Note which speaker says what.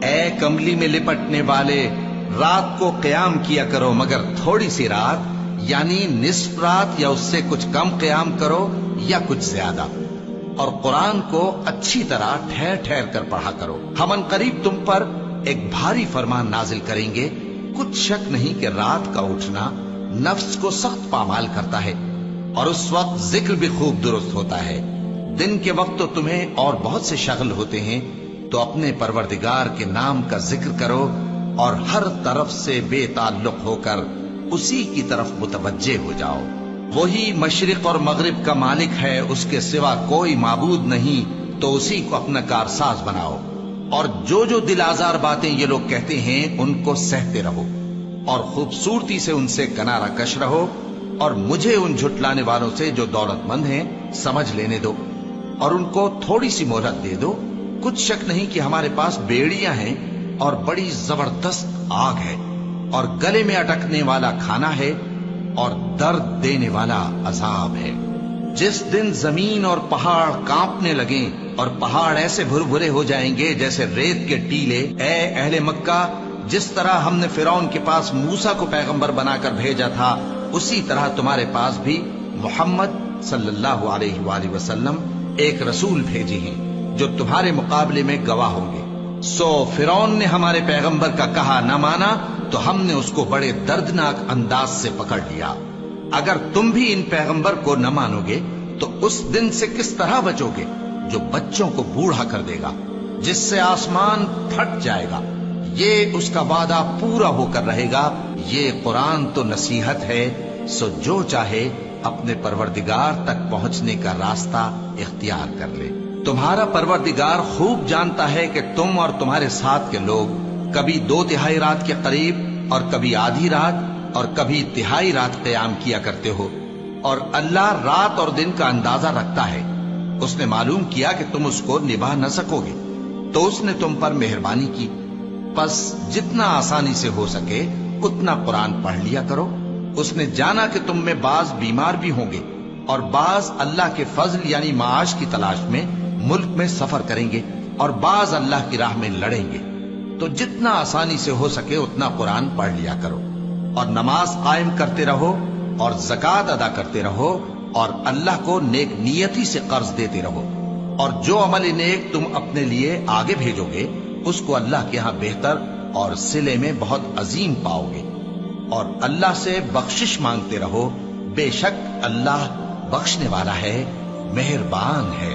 Speaker 1: اے کملی میں لپٹنے والے، رات کو قیام کیا کرو مگر تھوڑی سی رات، یعنی نصف رات یا اس سے کچھ کم قیام کرو یا کچھ زیادہ، اور قرآن کو اچھی طرح ٹھہر ٹھہر کر پڑھا کرو۔ ہم ان قریب تم پر ایک بھاری فرمان نازل کریں گے، کچھ شک نہیں کہ رات کا اٹھنا نفس کو سخت پامال کرتا ہے، اور اس وقت ذکر بھی خوب درست ہوتا ہے۔ دن کے وقت تو تمہیں اور بہت سے شغل ہوتے ہیں، تو اپنے پروردگار کے نام کا ذکر کرو اور ہر طرف سے بے تعلق ہو کر اسی کی طرف متوجہ ہو جاؤ۔ وہی مشرق اور مغرب کا مالک ہے، اس کے سوا کوئی معبود نہیں، تو اسی کو اپنا کارساز بناؤ۔ اور جو جو دل آزار باتیں یہ لوگ کہتے ہیں ان کو سہتے رہو، اور خوبصورتی سے ان سے کنارہ کش رہو، اور مجھے ان جھٹلانے والوں سے جو دولت مند ہیں سمجھ لینے دو، اور ان کو تھوڑی سی مہلت دے دو۔ کچھ شک نہیں کہ ہمارے پاس بیڑیاں ہیں اور بڑی زبردست آگ ہے، اور گلے میں اٹکنے والا کھانا ہے، اور درد دینے والا عذاب ہے۔ جس دن زمین اور پہاڑ کانپنے لگیں اور پہاڑ ایسے بھربھرے ہو جائیں گے جیسے ریت کے ٹیلے، اے اہل مکہ، جس طرح ہم نے فرعون کے پاس موسیٰ کو پیغمبر بنا کر بھیجا تھا، اسی طرح تمہارے پاس بھی محمد صلی اللہ علیہ وآلہ وسلم ایک رسول بھیجے ہیں جو تمہارے مقابلے میں گواہ ہوں گے۔ سو فرعون نے ہمارے پیغمبر کا کہا نہ مانا تو ہم نے اس کو بڑے دردناک انداز سے پکڑ لیا۔ اگر تم بھی ان پیغمبر کو نہ مانو گے تو اس دن سے کس طرح بچو گے جو بچوں کو بوڑھا کر دے گا، جس سے آسمان پھٹ جائے گا۔ یہ اس کا وعدہ پورا ہو کر رہے گا۔ یہ قرآن تو نصیحت ہے، سو جو چاہے اپنے پروردگار تک پہنچنے کا راستہ اختیار کر لے۔ تمہارا پروردگار خوب جانتا ہے کہ تم اور تمہارے ساتھ کے لوگ کبھی 2/3 رات کے قریب اور کبھی آدھی رات اور کبھی تہائی رات قیام کیا کرتے ہو، اور اللہ رات اور دن کا اندازہ رکھتا ہے۔ اس نے معلوم کیا کہ تم اس کو نبھا نہ سکو گے تو اس نے تم پر مہربانی کی، پس جتنا آسانی سے ہو سکے اتنا قرآن پڑھ لیا کرو۔ اس نے جانا کہ تم میں بعض بیمار بھی ہوں گے اور بعض اللہ کے فضل یعنی معاش کی تلاش میں ملک میں سفر کریں گے، اور بعض اللہ کی راہ میں لڑیں گے، تو جتنا آسانی سے ہو سکے اتنا قرآن پڑھ لیا کرو، اور نماز قائم کرتے رہو اور زکوٰۃ ادا کرتے رہو، اور اللہ کو نیک نیتی سے قرض دیتے رہو، اور جو عمل نیک تم اپنے لیے آگے بھیجو گے اس کو اللہ کے ہاں بہتر اور صلے میں بہت عظیم پاؤ گے، اور اللہ سے بخشش مانگتے رہو، بے شک اللہ بخشنے والا ہے، مہربان ہے۔